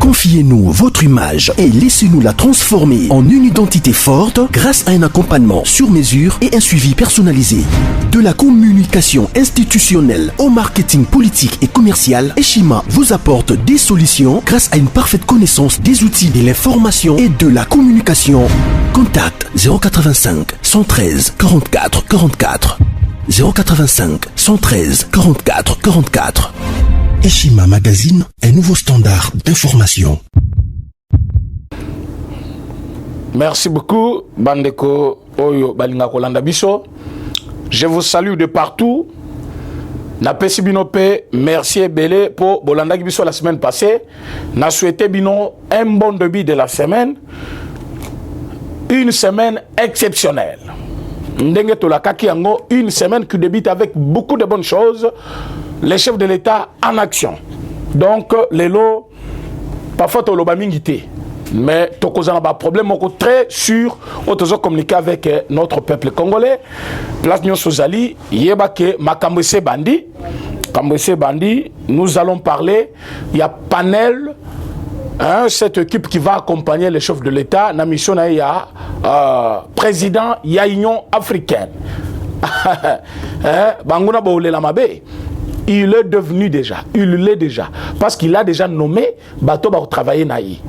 Confiez-nous votre image et laissez-nous la transformer en une identité forte grâce à un accompagnement sur mesure et un suivi personnalisé. De la communication institutionnelle au marketing politique et commercial, Eshima vous apporte des solutions grâce à une parfaite connaissance des outils de l'information et de la communication. Contact 085 113 44 44 085 113 44 44. Eshima Magazine, un nouveau standard d'information. Merci beaucoup, Bandeko Oyo Balinga Kolanda Biso. Je vous salue de partout. Na pesi bino pe, merci Belé pour Bolanda Biso la semaine passée. Na souhaité bino un bon début de la semaine. Une semaine exceptionnelle. Ndenge Tolaka Kiango, une semaine qui débute avec beaucoup de bonnes choses. Les chefs de l'État en action. Donc, les lots, parfois, tu as mingité. Mais tu as un problème très sûr. Tu as communiqué avec notre peuple congolais. Place Nyon Sozali, Yebake, Makambese Bandi. Kambese Bandi, nous allons parler. Il y a panel, cette équipe qui va accompagner les chefs de l'État. La mission, il y a président, il y a Union africaine. Banguna Baoule Lamabe. Il est devenu déjà, il l'est déjà, parce qu'il a déjà nommé Bato Ba travailler naï.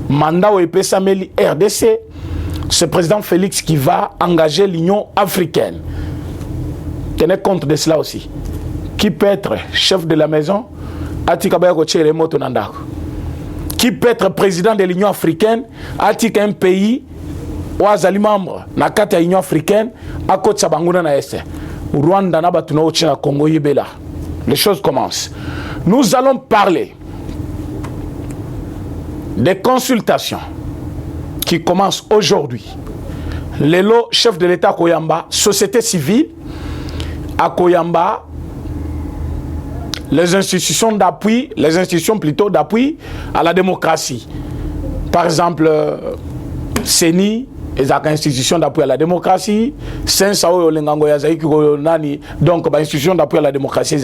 Mandat au EP Sameli RDC, c'est le président Félix qui va engager l'Union africaine. Tenez compte de cela aussi. Qui peut être chef de la maison? Qui peut être président de l'Union africaine? Atika un pays ou azali membre na kati ya Union africaine à côté Sabanguna na este. Rwanda na batuna au China Congo yibela. Les choses commencent. Nous allons parler des consultations qui commencent aujourd'hui. Les lots chefs de l'État à Koyamba, société civile à Koyamba, les institutions d'appui, les institutions plutôt d'appui à la démocratie. Par exemple, CENI, les institutions d'appui à la démocratie, donc institutions d'appui à la démocratie,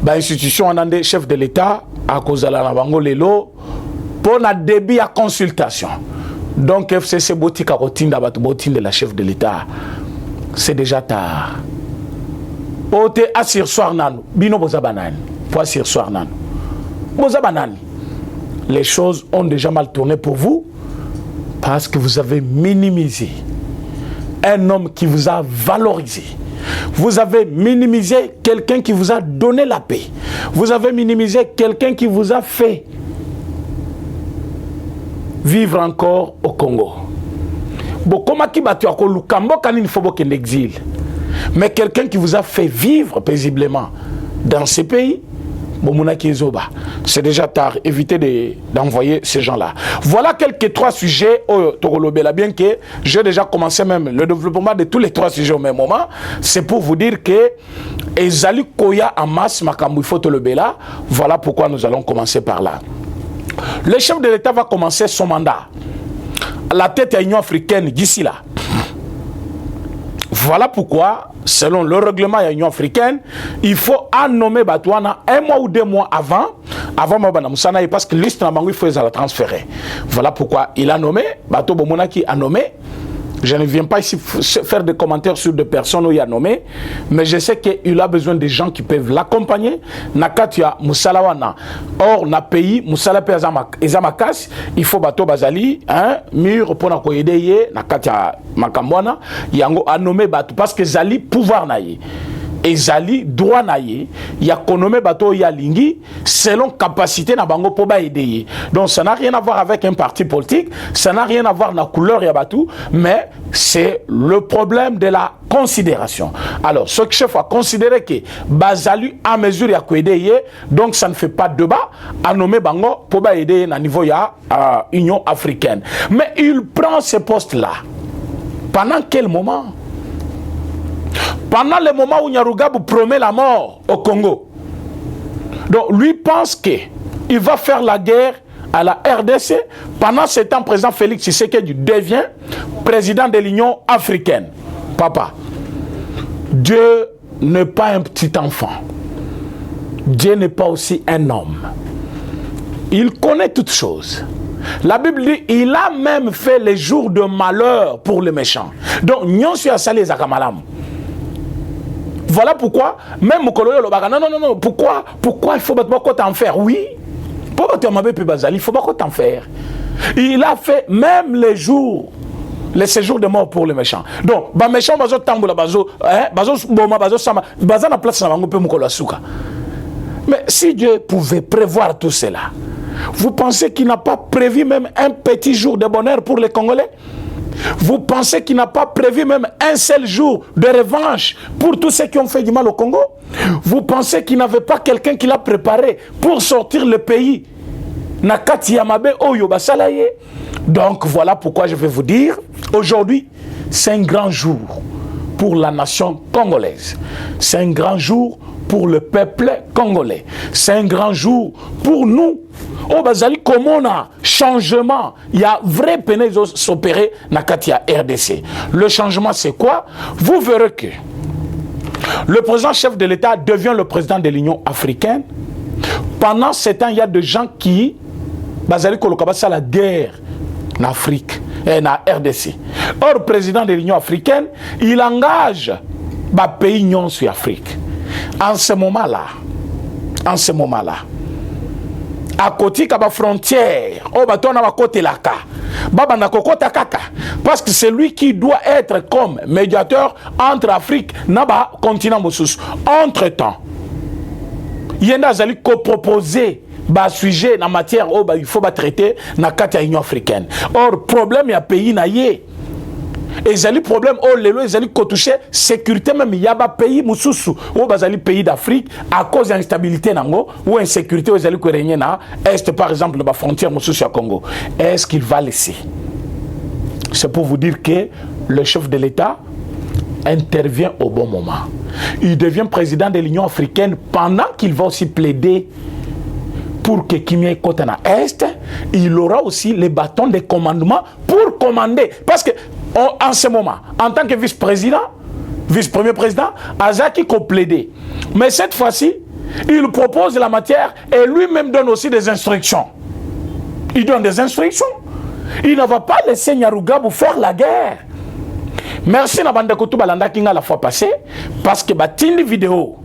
institutions en chef de l'État, à cause de la Lelo, pour la débit à consultation. Donc FCC Botika Rotine de la chef de l'État, c'est déjà tard. Ote asir soir nan, bino bozabanani, pour asir soir nan. Bozabanani. Les choses ont déjà mal tourné pour vous. Parce que vous avez minimisé un homme qui vous a valorisé. Vous avez minimisé quelqu'un qui vous a donné la paix. Vous avez minimisé quelqu'un qui vous a fait vivre encore au Congo. Mais quelqu'un qui vous a fait vivre paisiblement dans ce pays, c'est déjà tard, évitez d'envoyer ces gens-là. Voilà quelques trois sujets au Togolobela, bien que j'ai déjà commencé même le développement de tous les trois sujets au même moment. C'est pour vous dire que Ezali Koya en masse Makambu Fotolobela, voilà pourquoi nous allons commencer par là. Le chef de l'État va commencer son mandat à la tête de l'Union africaine d'ici là. Voilà pourquoi, selon le règlement de l'Union africaine, il faut nommer Batouana un mois ou 2 mois avant Mabana Moussana, parce que liste il faut la transférer. Voilà pourquoi il a nommé, Bato Bomonaki a nommé. Je ne viens pas ici faire des commentaires sur des personnes où il a nommé, mais je sais qu'il a besoin de gens qui peuvent l'accompagner. Nakatia Moussalawana. Or, na pays, Moussala Ezamakas, il faut Bato Bazali, mur pour na koyedeye, Nakatia Makambwana, Yango a nommé Bato, parce que Zali pouvoir naïe. Et Zali droit naïe, il y a nommé Bato Yalingi selon capacité na bango pour aider. Donc ça n'a rien à voir avec un parti politique, ça n'a rien à voir avec la couleur Yabatou, mais c'est le problème de la considération. Alors ce chef a considéré que Bazali à mesure ya aider, donc ça ne fait pas de débat à nommer bango pour aider à niveau ya Union africaine. Mais il prend ce poste là. Pendant quel moment? Pendant le moment où Nyarugabo promet la mort au Congo. Donc lui pense qu'il va faire la guerre à la RDC. Pendant ce temps, président Félix Tshisekedi devient président de l'Union africaine. Papa, Dieu n'est pas un petit enfant. Dieu n'est pas aussi un homme. il connaît toutes choses. La Bible dit, il a même fait les jours de malheur pour les méchants. Donc, nous sommes salés à Kamalam. Voilà pourquoi, même Mokoloyo Lobaka, non, pourquoi il faut pas t'en faire? Oui, pourquoi tu m'as dit Bazali, il faut pas t'en faire. Il a fait même les séjours de mort pour les méchants. Donc, les méchants, bazo tamboula, bazo boma, bazo sama, bazo na place na bango pe mokolo asuka. Mais si Dieu pouvait prévoir tout cela, vous pensez qu'il n'a pas prévu même un petit jour de bonheur pour les Congolais? Vous pensez qu'il n'a pas prévu même un seul jour de revanche pour tous ceux qui ont fait du mal au Congo? Vous pensez qu'il n'avait pas quelqu'un qui l'a préparé pour sortir le pays? Nakati Yamabe Oyo Basalaye. Donc voilà pourquoi je vais vous dire, aujourd'hui, c'est un grand jour pour la nation congolaise. C'est un grand jour pour le peuple congolais. C'est un grand jour pour nous. Oh Bazali, comment on a changement? Il y a vrai peine s'opérer dans Katia RDC. Le changement, c'est quoi? Vous verrez que le président chef de l'État devient le président de l'Union africaine. Pendant ce temps, il y a des gens qui Bazali Kolokabasa la guerre en Afrique et en RDC. Or, le président de l'Union africaine, il engage les pays non sur l'Afrique. En ce moment-là, à côté de la frontière, parce que c'est lui qui doit être comme médiateur entre l'Afrique et le continent. Entre-temps, il y a des proposé un sujet en matière il faut traiter dans l'Union africaine. Or, problème, il y a un pays naïe. Et les problèmes, les touché sécurité, même il y a des pays des pays d'Afrique à cause de l'instabilité ou insécurité qui règne dans l'Est, par exemple, la frontière au Congo. Est-ce qu'il va laisser? C'est pour vous dire que le chef de l'État intervient au bon moment. Il devient président de l'Union africaine pendant qu'il va aussi plaider pour que Kimia Kota na Est, il aura aussi les bâtons de commandement pour commander. Parce que en ce moment, en tant que vice-premier président, Azaki a plaidé. Mais cette fois-ci, il propose la matière et lui-même donne aussi des instructions. Il donne des instructions. Il ne va pas laisser Nyarugabo faire la guerre. Merci na bande Koutou Balanda Kinga la fois passée, parce que batini vidéo.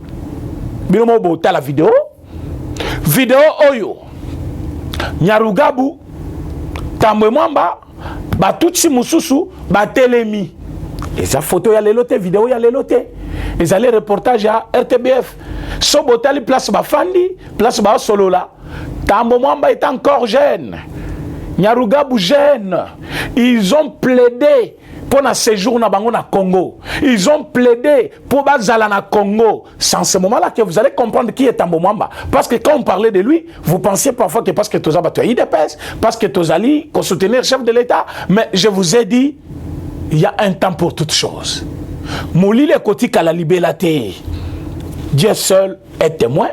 Binomo bota la vidéo Oyo. Nyarugabu Tambwe Mwamba Batutsi Mususu Batelemi. Et sa photo ya lelote, vidéo ya lelote. Et allez reportage à RTBF. Sobotali place Bafandi, place Ba Solola. Tambwe Mwamba est encore jeune. Nyarugabu jeune. Ils ont plaidé pour un séjour na bango na Congo. Ils ont plaidé pour bazala na Congo. C'est en ce moment-là que vous allez comprendre qui est Tambwe Mwamba. Parce que quand on parlait de lui, vous pensiez parfois que parce que Toza battu IDPS, parce que Tozali qu'on soutenait le chef de l'État. Mais je vous ai dit, il y a un temps pour toutes choses. Mouli le kotik à la libélaté. Dieu seul est témoin.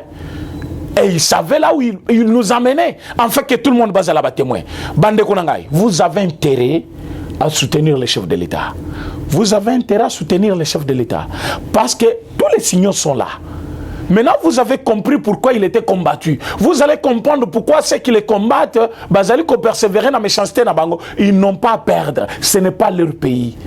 Et il savait là où il nous amenait. En fait, que tout le monde base à la témoin. Bande Konangai, vous avez intérêt à soutenir les chefs de l'État. Vous avez intérêt à soutenir les chefs de l'État. Parce que tous les signaux sont là. Maintenant, vous avez compris pourquoi il était combattu. Vous allez comprendre pourquoi ceux qui les combattent, Bazali ko persévérer dans la méchanceté na bango, ils n'ont pas à perdre. Ce n'est pas leur pays.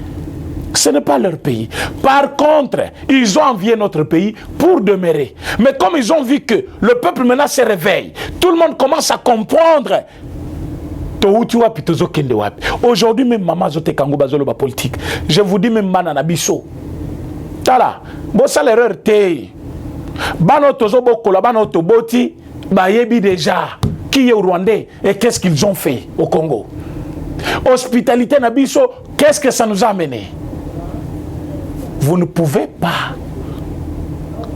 Ce n'est pas leur pays. Par contre, ils ont envié notre pays pour demeurer. Mais comme ils ont vu que le peuple maintenant se réveille, tout le monde commence à comprendre. Aujourd'hui même maman zote kango bazolo ba politique. Je vous dis même manana biso. Tala, bo ça l'erreur té. Bano tozo bokola bano toboti ba yebi déjà qui est au Rwandais et qu'est-ce qu'ils ont fait au Congo. Hospitalité na biso, qu'est-ce que ça nous a amené? Vous ne pouvez pas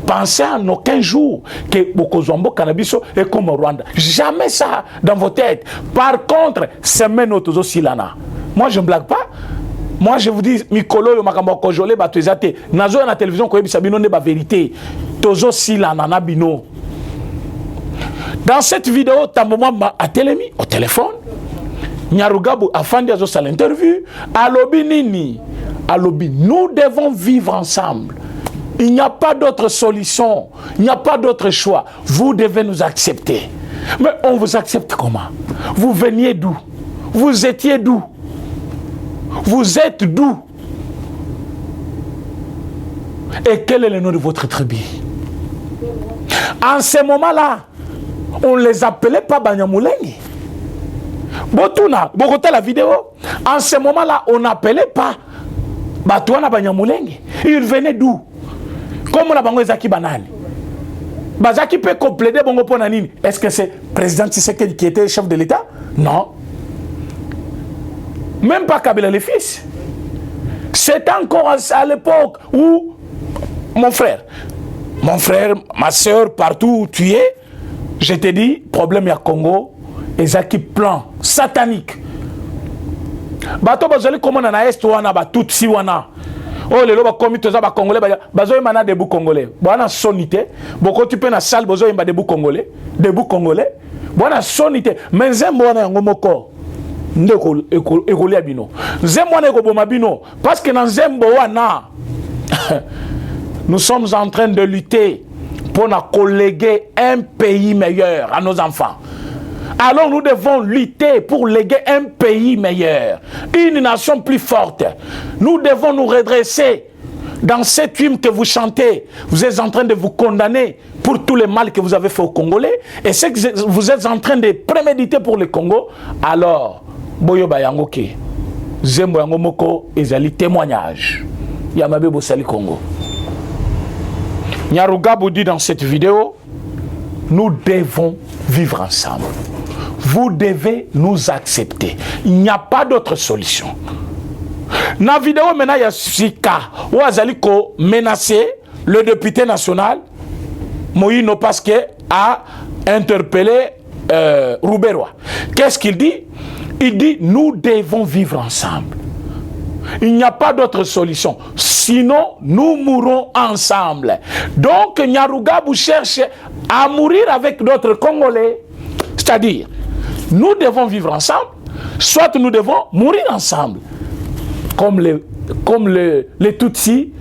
penser en aucun jour que Bokozombo Canabiso est comme au Rwanda. Jamais ça dans vos têtes. Par contre, c'est Menotozo Silana. Moi, je ne blague pas. Moi, je vous dis, Mikolo yo makambo kojole ba tuezate. Nazo na télévision ko yebisa bino ne ba vérité. Tozo Silana na bino. Dans cette vidéo, Tambwe Mwamba a télémi au téléphone. Nyarugabu a fandi azo sa l'interview. Alobi nini. Alobi, nous devons vivre ensemble. Il n'y a pas d'autre solution. Il n'y a pas d'autre choix. Vous devez nous accepter. Mais on vous accepte comment? Vous veniez d'où? Vous étiez d'où? Vous êtes d'où? Et quel est le nom de votre tribu? En ce moment-là, on ne les appelait pas Banyamulenge. Botuna, Bogota la vidéo. En ce moment-là, on n'appelait pas Batouana Banyamulenge. Ils venaient d'où? Comme on a bango Zaki Banani. Bazaki peut compléter bongo ponanini. Est-ce que c'est le président Tshisekedi qui était chef de l'État? Non. Même pas Kabila le fils. C'est encore à l'époque où mon frère, ma soeur, partout où tu es, je te dis, problème à Congo, et Zaki plan satanique. Bato bazali comment na est wana ba tout si wana. Oh les loba commis toza ba congolais bazo imana debout congolais. Bona sonité, boko tu peux na salle bozo imba debout congolais, Bona sonité, mais zembo wana yango moko. Ndeko ekoli abino. Zembo wana eko boma bino parce que dans zembo wana nous sommes en train de lutter pour nous colléguer un pays meilleur à nos enfants. Alors nous devons lutter pour léguer un pays meilleur, une nation plus forte. Nous devons nous redresser. Dans cet hymne que vous chantez, vous êtes en train de vous condamner pour tout le mal que vous avez fait aux Congolais. Et ce que vous êtes en train de préméditer pour le Congo. Alors, Boyo Bayango Ke, Zembo Yango Moko, ezali témoignage. Yamabe Bosali Congo. Nyarugabo dit dans cette vidéo, nous devons vivre ensemble. Vous devez nous accepter. Il n'y a pas d'autre solution. Dans la vidéo, maintenant, il y a Sika, où Azaliko menacé le député national, Moïno Pasque, a interpellé Rouberois. Qu'est-ce qu'il dit? Il dit, nous devons vivre ensemble. Il n'y a pas d'autre solution. Sinon, nous mourrons ensemble. Donc, Nyarugabo cherche à mourir avec d'autres Congolais. C'est-à-dire, nous devons vivre ensemble, soit nous devons mourir ensemble. Comme les Tutsis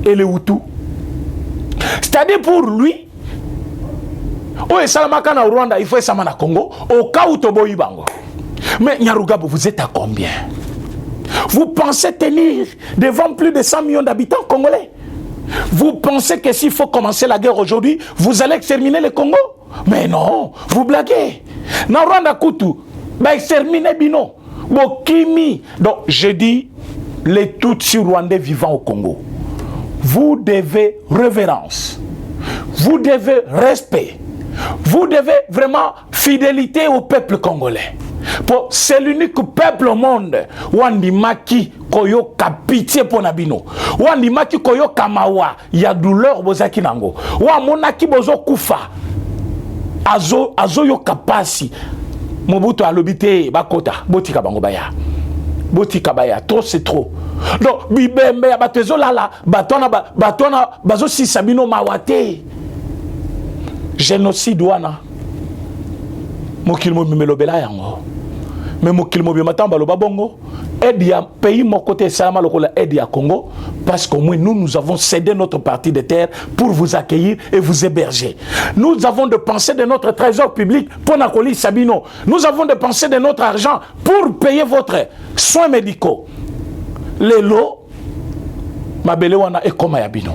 et les Hutus. C'est-à-dire pour lui, oh, et Salamakana au Rwanda, il faut ça au Congo, au cas où Tobo Ibango. Mais Nyarugabo, vous êtes à combien? Vous pensez tenir devant plus de 100 millions d'habitants congolais? Vous pensez que s'il faut commencer la guerre aujourd'hui, vous allez exterminer le Congo? Mais non, vous blaguez. Na Rwanda Kutu, bah exterminer Bino, Bokimi. Donc je dis, les Tutsis rwandais vivant au Congo, vous devez révérence, vous devez respect, vous devez vraiment fidélité au peuple congolais. C'est l'unique peuple au monde wandi maki koyo pitié pour nabino wandi maki koyo kamawa ya douleur bozaki nango wa monaki bozo kufa azo yo kapasi Mobutu alobite bakota botika bango baya trop c'est trop. Donc bibembe ya batezo lala batona bazo sisabino mawate génocide wana mokilmo melobela yango. Mais mokilmo bi matamba lo babongo aide ya pays mon côté salama lokola aide ya Congo parce qu'au moins nous avons cédé notre partie de terre pour vous accueillir et vous héberger. Nous avons dépensé de notre trésor public pour Nakoli Sabino. Nous avons dépensé de notre argent pour payer votre soins médicaux. Les lots mabele wana e koma ya bino.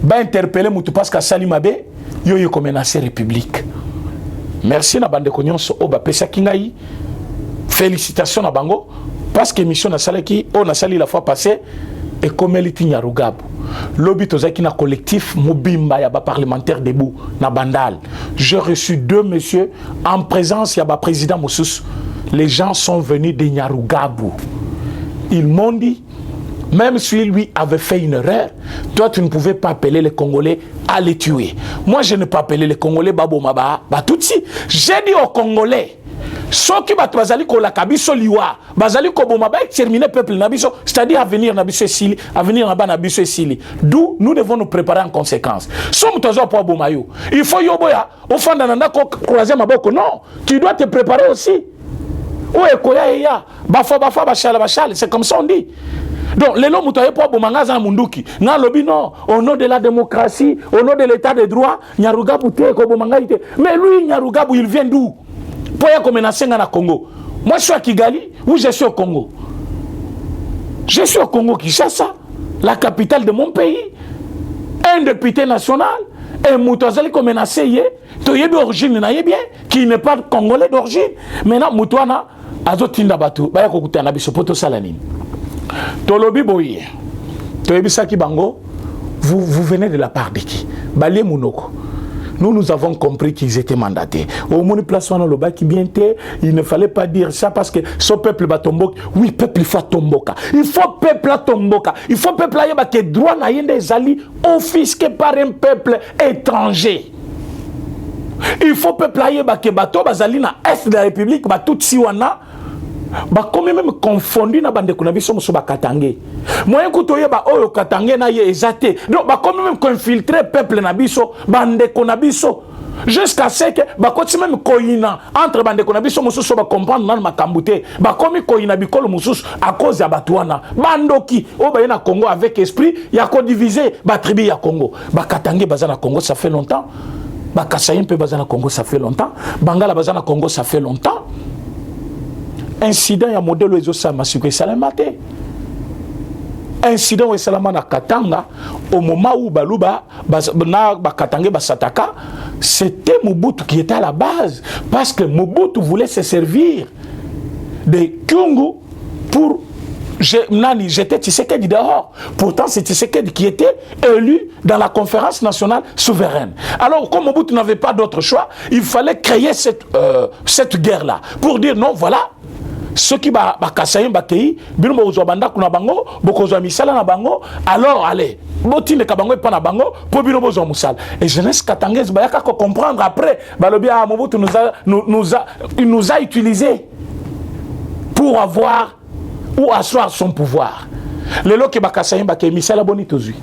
Ba interpeller mutu parce que sali mabe yo yo menacer république. Merci na bande konyonso oba pesa kingai. Félicitations na bango parce que mission na salaki on a sali la fois passée et comme elle était Nyarugabo. Lobi tozaki na collectif Mobimba ya ba parlementaire debout na Bandal. J'ai reçu 2 messieurs en présence ya ba président Moussous. Les gens sont venus de Nyarugabo. Ils m'ont dit, même si lui avait fait une erreur, toi tu ne pouvais pas appeler les Congolais à les tuer. Moi je n'ai pas appelé les Congolais Babo Maba, Batutsi. J'ai dit aux Congolais, ceux qui battent Bazali ko la kabiso liwa, Bazali ko bomaba exterminer peuple nabiso, c'est-à-dire à venir nabiso sili, à venir naba nabiso sili. D'où nous devons nous préparer en conséquence. Somme tozo po bomayo. Il faut yoboya, au fond d'ananda ko croiser maboko. Non, tu dois te préparer aussi. C'est comme ça on dit. Donc, les lots moutaye pour Bomangaza na Munduki. N'a lobby non, au nom de la démocratie, au nom de l'état de droit, Nyarugabu te ko Bomangaïte. Mais lui, Nyarugabu, il vient d'où? Pour y menacer na Congo. Moi, je suis à Kigali, ou je suis au Congo. Je suis au Congo, Kinshasa, la capitale de mon pays. Un député national, un moutouazali ko menacé yé, to yé d'origine na yé bien, qui n'est pas congolais d'origine. Maintenant, moutouana, azotinda batu, baya kokuta na biso poto salanine. Tolobi boye, toyebisaki bango, vous venez de la part de qui? Balie Mounoko. Nous avons compris qu'ils étaient mandatés. Au moins, place dans le bas qui bien était, il ne fallait pas dire ça parce que ce peuple va tomber. Oui, peuple, il faut tomber. Il faut peuple à tomber. Il faut peuple à que droit n'a des alliés offisqués par un peuple étranger. Il faut peuple à que bateau bazali na est de la République, ba tout siwana. Ba comme même confondu na bande kuna biso muso ba katangé moyen kutoye ba oyo katangé na ye ezate donc ba comme même infiltrer peuple na biso bande kuna biso jusqu'à ce que ba koti même koina entre bande kuna biso muso ba comprendre na makambute ba comme koina bikolo muso à cause ya batwana bandoki o ba na Congo avec esprit ya ko diviser ba tribu ya Congo ba katangé baza na Congo ça fait longtemps ba kasayen pe baza na Congo ça fait longtemps bangala baza na Congo ça fait longtemps. Incident ya modèle ozo sama siko salamate incident o salama na Katanga au moment où baluba na bakatangé basataka c'était Mobutu qui était à la base parce que Mobutu voulait se servir de Kyungu pour j'étais Tshisekedi dehors. Pourtant, c'est Tshisekedi qui était élu dans la conférence nationale souveraine. Alors, comme Mobutu n'avait pas d'autre choix, il fallait créer cette guerre-là pour dire non, voilà. Ceux qui ba kasayen ba kei bino bozo banda kuna bango bokozo misala na bango alors allez botine ka bango pa na bango po bino bozo musala et jeunesse katangese ba yaka ko comprendre après balobi a Mobutu il nous a utilisé pour avoir ou asseoir son pouvoir les loki ba kasayen ba kei misala boni tozui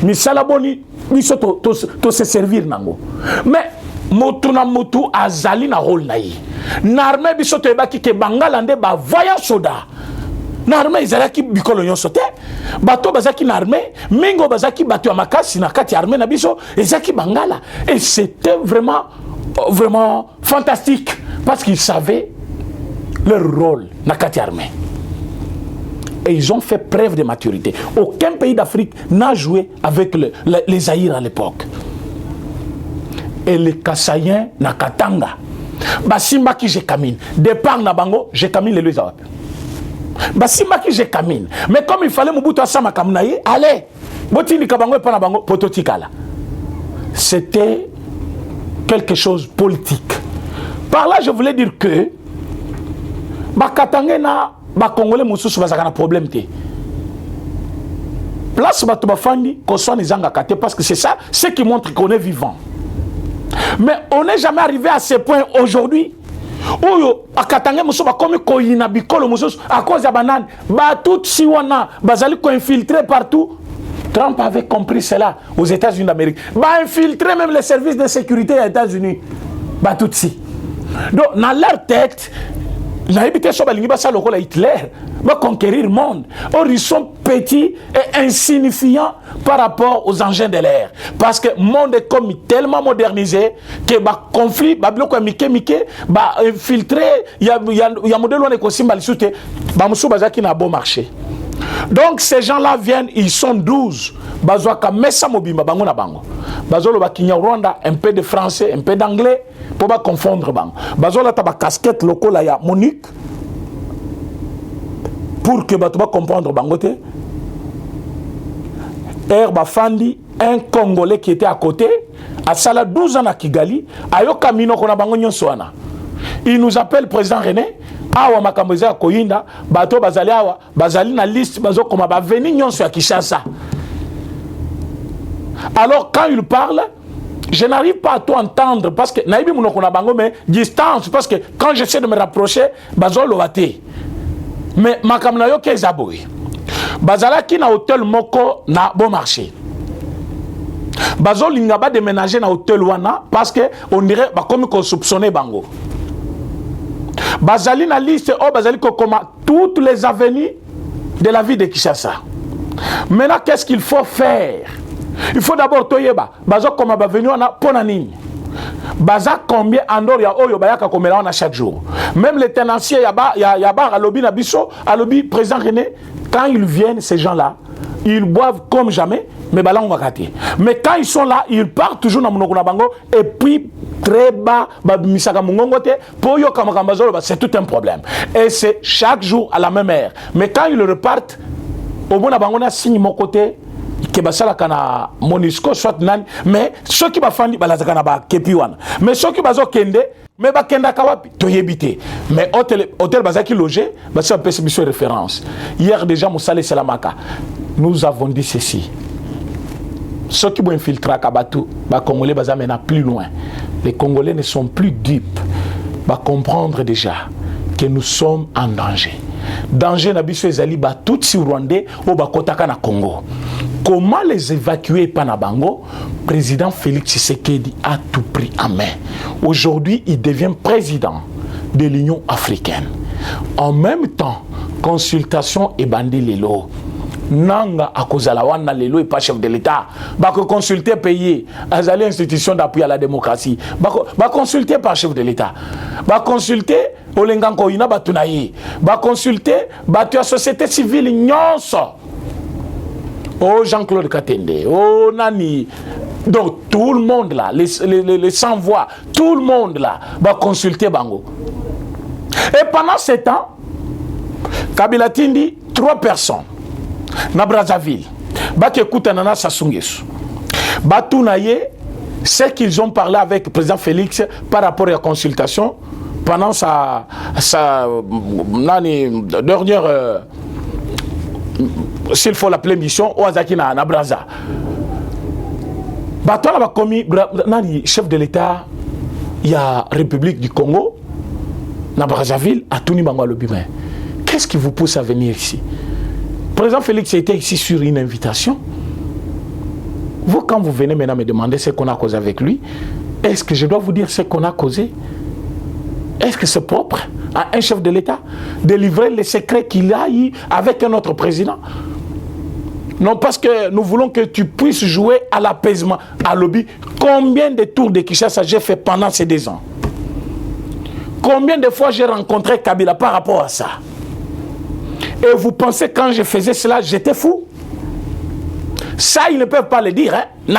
misala boni biso to se servir nango mais motu na motu azali na rôle na ye n'armée biso to ebaki ke bangalande ba voyant soda n'armée izalaki bikolo nyonso te bato bazaki na armée mingo bazaki bato ya makasi na kati armée na biso ezaki bangala et c'était vraiment fantastique parce qu'ils savaient leur rôle na kati armée et ils ont fait preuve de maturité. Aucun pays d'Afrique n'a joué avec les Zaïre à l'époque. Et les Kasaïens na Katanga. Basimba qui je camine. Départ na bango, je camine les Louis. Basimba qui je camine. Mais comme il fallait Mobutu Asama Kamunaye, allez. Botini Kabango et Panabango, Pototikala. C'était quelque chose politique. Par là, je voulais dire que Bakatangé na Bakongolais Moussous bazaka problème té. Place Bato Bafandi, qu'on soit nizanga kate, parce que c'est ça, ce qui montre qu'on est vivant. Mais on n'est jamais arrivé à ce point aujourd'hui. Oyo akatangé Moussou bakomi koyina bikolo Moussous à cause de banane. Ba tout siwana bazali ko infiltré partout. Trump avait compris cela aux États-Unis d'Amérique. Ba infiltrer même les services de sécurité aux États-Unis. Ba tout si. Donc dans leur tête, Hitler va conquérir le monde. Or, ils sont petits et insignifiants par rapport aux engins de l'air. Parce que le monde est comme tellement modernisé que le conflit, le infiltré, il y a un modèle où on est bon marché. Donc, ces gens-là viennent, ils sont 12. Bazwaka mesa mobimba bango na bango. Bazolo ba Kinyarwanda, un peu de français, un peu d'anglais pour pas confondre bango. Bazola ta ba casquette lokola ya Monique pour que ba comprendre bango te. Herba Fandi, un Congolais qui était à côté, à Sala 12 ans à Kigali, ayo kamino kona bango nyonswana. Il nous appelle président René. Awa makamboza koyinda bato bazali awa bazali na liste bazo koma ba venir nyonso ya Kinshasa. Alors quand il parle, je n'arrive pas à tout entendre parce que naïbi munokona bango mais distance parce que quand j'essaie de me rapprocher bazo loate. Mais makamna yo kezaboy. Bazala ki na hôtel moko na bon marché. Bazo linga ba déménager na hôtel wana parce que on dirait ba comme qu'on soupçonnait bango. Bazali na liste o bazali ko koma toutes les avenues de la ville de Kinshasa. Maintenant, qu'est-ce qu'il faut faire? Il faut d'abord toyeba. Bazo comme venu on a ponanini. Baza combien en dehors ya oyo bayaka komela on a chaque jour. Même les tenanciers yaba à lobby na biso, à lobby président René, quand ils viennent ces gens-là, ils boivent comme jamais, mais balang va rater. Mais quand ils sont là, ils partent toujours dans monoko na bango et puis très bas misaka mungongote pour yo kamakambazolo, c'est tout un problème. Et c'est chaque jour à la même heure. Mais quand ils repartent, au moins na bango na signe mon côté que basala kana monisco soit nan, mais ceux qui bafandi balazaka na ba kepiwana. Mais ceux qui bazo kende mais bakenda kawapi toyebité. Mais hôtel bazaki logé, basa PSBC référence. Hier déjà Moussale Salamaka. Nous avons dit ceci. Ceux qui vont infiltrer Kabatu, les Congolais vont amener plus loin. Les Congolais ne sont plus dupes. Ils vont comprendre déjà que nous sommes en danger. Danger nabiso ezali ba tout si Rwandais au bakotaka na Congo. Comment les évacuer Panabango? Président Félix Tshisekedi a tout pris en main. Aujourd'hui, il devient président de l'Union africaine. En même temps, consultation et bandi lelo. Nanga akozala wana lelo et pas chef de l'État. Bako consulter payer azali institution d'appui à la démocratie. Bako consulter par chef de l'État. Bako consulter olenganko ina batunayi. Bako consulter batu société civile nyonso. Oh Jean-Claude Katende, oh Nani. Donc tout le monde là, les sans-voix, tout le monde là va consulter Bango. Et pendant ce temps, Kabila Tindi 3 personnes na Brazzaville, baki écoute nana Sasungesu, batunaye, c'est qu'ils ont parlé avec le président Félix par rapport à la consultation pendant sa dernière, s'il faut l'appeler mission, au Azaki na Brazza. Batola va commis nani chef de l'État, il y a République du Congo, na Brazzaville, à Tuni Bango Lobimé. Qu'est-ce qui vous pousse à venir ici? Le président Félix était ici sur une invitation. Vous, quand vous venez maintenant me demander ce qu'on a causé avec lui, est-ce que je dois vous dire ce qu'on a causé? Est-ce que c'est propre à un chef de l'État de livrer les secrets qu'il a eu avec un autre président? Non, parce que nous voulons que tu puisses jouer à l'apaisement, à lobby. Combien de tours de Kinshasa j'ai fait pendant ces 2 ans? Combien de fois j'ai rencontré Kabila par rapport à ça? Et vous pensez quand je faisais cela, j'étais fou? Ça, ils ne peuvent pas le dire. Ils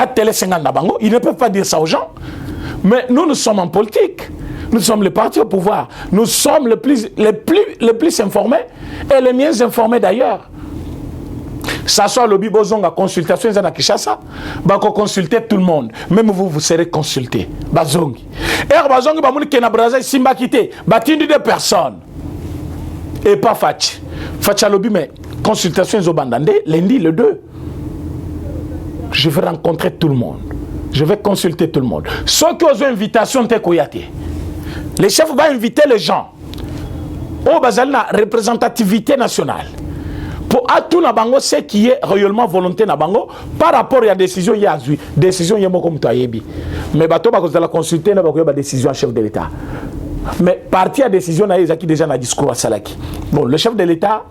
ne peuvent pas dire ça aux gens. Mais nous sommes en politique. Nous sommes les partis au pouvoir. Nous sommes les plus informés et les mieux informés d'ailleurs. Ça soit le Bibozonga consultation à Kinshasa, bako consulter tout le monde. Même vous, vous serez consulté. Bazongi. Et Bazongi ba mouni kena Brazza simba kité, batindi de personnes. Et pas Fachi. Fachi lobby mais consultation zo bandande lundi le 2. Je vais rencontrer tout le monde. Je vais consulter tout le monde. Ceux qui ont invitation te koyate. Les chefs vont inviter les gens. Au bazal na représentativité nationale. Pour à tout na bango ce qui est réellement volonté na bango par rapport à la décision yazui décision yemo comme tayebi mais bato ba kozala consulter na ba décision chef de l'État mais parti à décision na ezaki déjà na discours à Salaki. Bon, le chef de l'État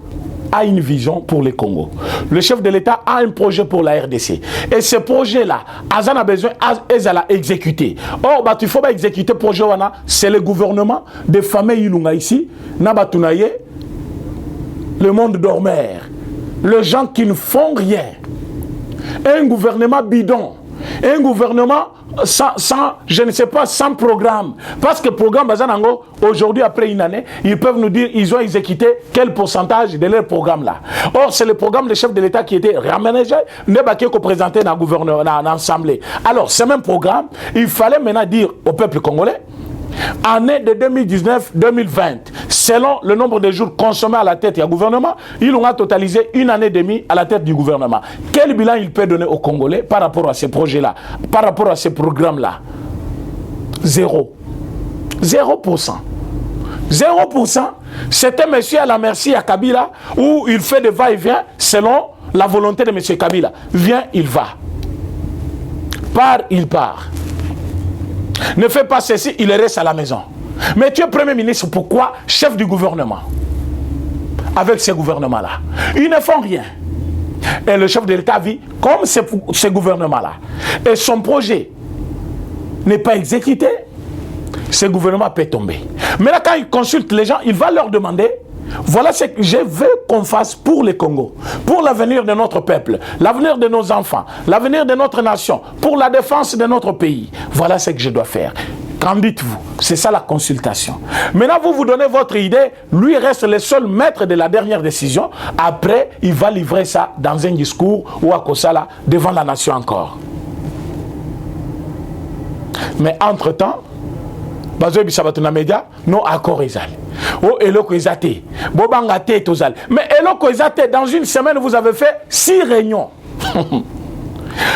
a une vision pour le Congo. Le chef de l'État a un projet pour la RDC. Et ce projet-là, Azan a besoin d'être exécuté. Or, bah, il faut pas exécuter le projet, c'est le gouvernement des familles Ilunga ici, Nabatunaye, le monde dormeur, les gens qui ne font rien. Un gouvernement bidon, un gouvernement sans, je ne sais pas, sans programme. Parce que le programme Bazanango, aujourd'hui, après une année, ils peuvent nous dire ils ont exécuté quel pourcentage de leur programme là. Or, c'est le programme des chefs de l'État qui était réaménagé, qui est présenté dans le gouvernement, dans l'Assemblée. Alors, ce même programme, il fallait maintenant dire au peuple congolais, année de 2019-2020, selon le nombre de jours consommés à la tête du gouvernement, ils ont totalisé 1 année et demie à la tête du gouvernement. Quel bilan il peut donner aux Congolais par rapport à ces projets-là, par rapport à ces programmes-là? 0. 0%. 0%. C'est un monsieur à la merci à Kabila où il fait des va-et-vient selon la volonté de monsieur Kabila. Vient, il va. Part, il part. Ne fais pas ceci, il reste à la maison. Mais tu es Premier ministre, pourquoi chef du gouvernement? avec ces gouvernements-là. Ils ne font rien. Et le chef de l'État vit comme ces gouvernements-là. Et son projet n'est pas exécuté, ce gouvernement peut tomber. Mais là, quand il consulte les gens, il va leur demander, voilà ce que je veux qu'on fasse pour le Congo, pour l'avenir de notre peuple, l'avenir de nos enfants, l'avenir de notre nation, pour la défense de notre pays. Voilà ce que je dois faire. Qu'en dites-vous? C'est ça la consultation. Maintenant, vous donnez votre idée, lui reste le seul maître de la dernière décision. Après, il va livrer ça dans un discours ou à Kosala devant la nation encore. Mais entre-temps, bazo bisabatu na média no accord ezali. Oh eloko ezate. Bobanga te tozali. Mais eloko ezate, dans une semaine vous avez fait 6 réunions.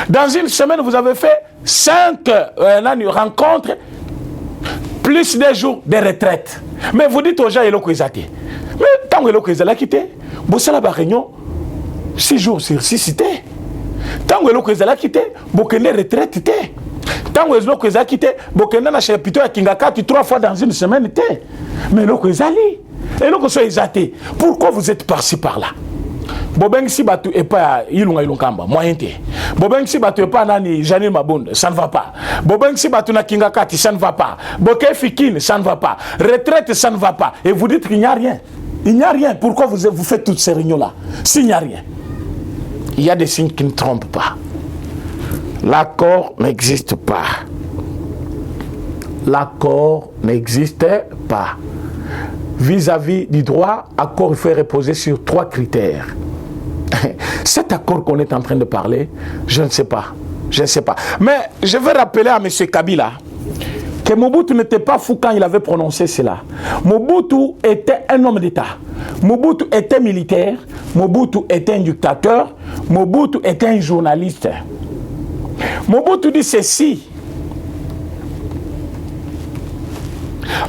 Dans une semaine vous avez fait 5 rencontres, plus des jours de retraite. Mais vous dites aux gens eloko ezate. Mais tant que eloko ezala quitté, bosala ba réunion 6 jours sur 6 cité. Tant que eloko ezala quitté, bokene retraite te. Tant que eloko ezala quitté, bokene na chapiteau ya Kingakati 3 fois dans une semaine te. Mais eloko ezali. Eloko so ezate. Pourquoi vous êtes par-ci par-là? Bobeng si batu et pas ilunga ilunkamba moyen te. Bobeng si batu et pas nani Janine Mabonde, ça ne va pas. Bobeng si batu na Kingakati, ça ne va pas. Boké Fikine, ça ne va pas. Retraite, ça ne va pas. Et vous dites qu'il n'y a rien. Il n'y a rien. Pourquoi vous faites toutes ces réunions-là? S'il n'y a rien, il y a des signes qui ne trompent pas. L'accord n'existe pas. L'accord n'existe pas. Vis-à-vis du droit, accord il faut reposer sur 3 critères. Cet accord qu'on est en train de parler, je ne sais pas. Je ne sais pas. Mais je vais rappeler à M. Kabila que Mobutu n'était pas fou quand il avait prononcé cela. Mobutu était un homme d'État. Mobutu était militaire. Mobutu était un dictateur. Mobutu était un journaliste. Mobutu dit ceci.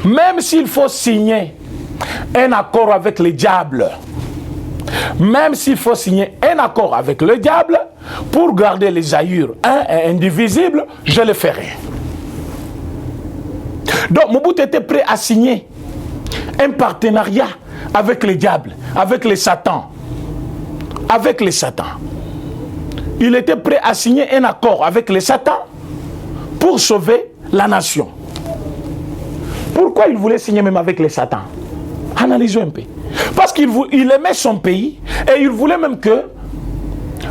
Même s'il faut signer un accord avec le diable, même s'il faut signer un accord avec le diable pour garder les allures un et indivisibles, je le ferai. Donc Mobutu était prêt à signer un partenariat avec le diable, avec les satans. Avec les satans. Il était prêt à signer un accord avec les satans pour sauver la nation. Pourquoi il voulait signer même avec les satans? Analysons un peu. Parce qu'il aimait son pays et il voulait même que,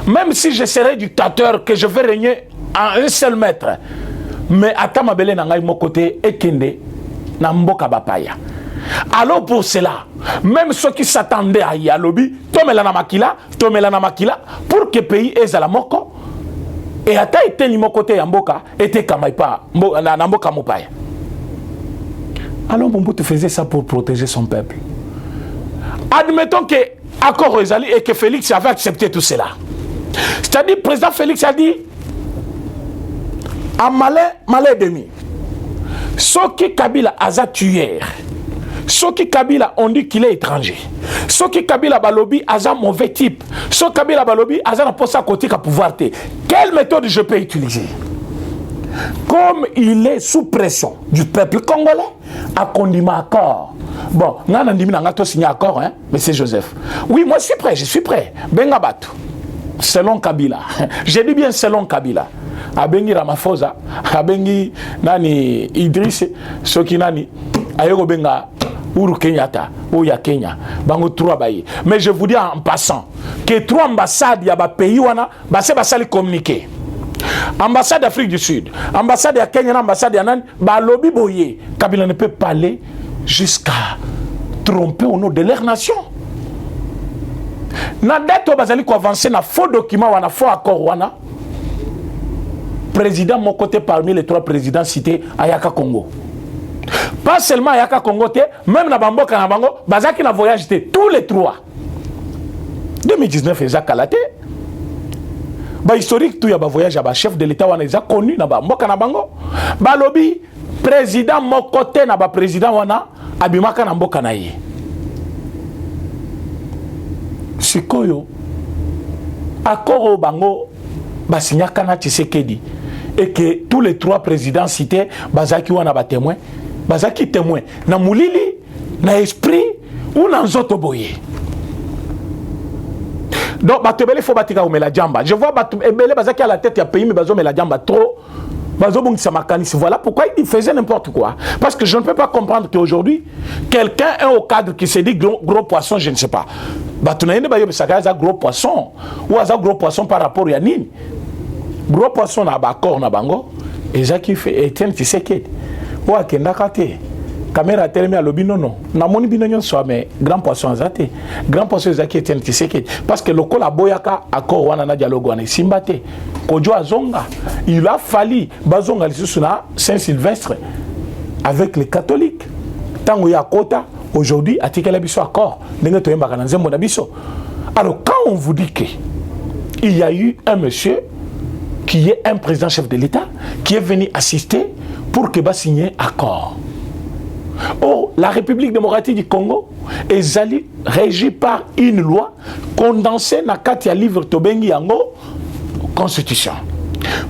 même si je serais dictateur, que je vais régner en un seul maître, mais Atamabele Nangaï mon côté et Kende Namboka Bapaya. Alors pour cela, même ceux qui s'attendaient à Yalobi, Tomelana Makila, pour que le pays ait la moko, et Ata était ni mon côté Yamboka, était Kamaipa, Namboka Mopaya. Alors Mobutu faisait ça pour protéger son peuple. Admettons que accord Ezali et que Félix avait accepté tout cela. C'est-à-dire, le président Félix a dit à malin demi, ceux qui Kabila a tué, ceux qui Kabila ont dit qu'il est étranger, ceux qui Kabila Balobi a un mauvais type, ceux qui Kabila Balobi a un poste à côté à pouvoir. Quelle méthode je peux utiliser? Comme il est sous pression du peuple congolais, à condiment accord. Bon, on a signé accord, hein, monsieur Joseph. Oui, moi je suis prêt. Bengabatu. Selon Kabila. J'ai dit bien selon Kabila. Abengi Ramaphosa, abengi nani Idriss, soki nani ayego benga Uhuru Kenyatta, ou ya Kenya, bango 3 baye. Mais je vous dis en passant que 3 ambassades ya ba pays wana, ba se basali communiquer. Ambassade d'Afrique du Sud, ambassade de Kenya, ambassade de Nan, Balobi Boye, Kabila ne peut pas aller jusqu'à tromper au nom de leur nation. Na date bazali ko avancer na faux document wana faux accord wana. Président mon côté parmi les 3 présidents cités à Yaka Congo. Pas seulement à Yaka Congo, même na Bamboka na Bango, bazaki na voyage tous les 3. 2019 Ezaka Kalate. Ba historique tout ya ba voyage à ba chef de l'état wana eza connu na ba mboka na bango. Ba lobby président mon côté na ba président wana abimaka na mboka na ye. Sikoyo accord bango ba signaka na Tshisekedi et que tous les 3 présidents cités bazaki wana ba témoin, bazaki témoin na mulili na esprit ou na nzoto boye. Donc, il faut battre la jamba. Je vois Ebele Bazaki à la tête, il y a pays, mais Bazo met la jamba trop. Voilà pourquoi il faisait n'importe quoi. Parce que je ne peux pas comprendre qu'aujourd'hui, quelqu'un est au cadre qui se dit gros poisson, je ne sais pas. Tu n'as pas gros poisson. Ou un gros poisson par rapport à Nini. Gros poisson, na bakor na bango. Et ça qui fait Etienne Tshisekedi. Ou à Kendakate. Caméra tellement à l'obi non. Na moni binonyon soit mais grand poisson azate. Grand poisson Zaki Etienne Tshisekedi. Parce que le col a boyaka accord wana na dialogue wana simbate. Kojo azonga. Il a fallu bazonga lisuna Saint-Sylvestre avec les catholiques. Tango ya kota aujourd'hui atikela biso accord. Ndenge toyembaka na nzembo na biso. Alors quand on vous dit que il y a eu un monsieur qui est un président chef de l'État qui est venu assister pour que va signer accord. Or, la République démocratique du Congo est régie par une loi condensée dans le livre Tobengi Yango Constitution.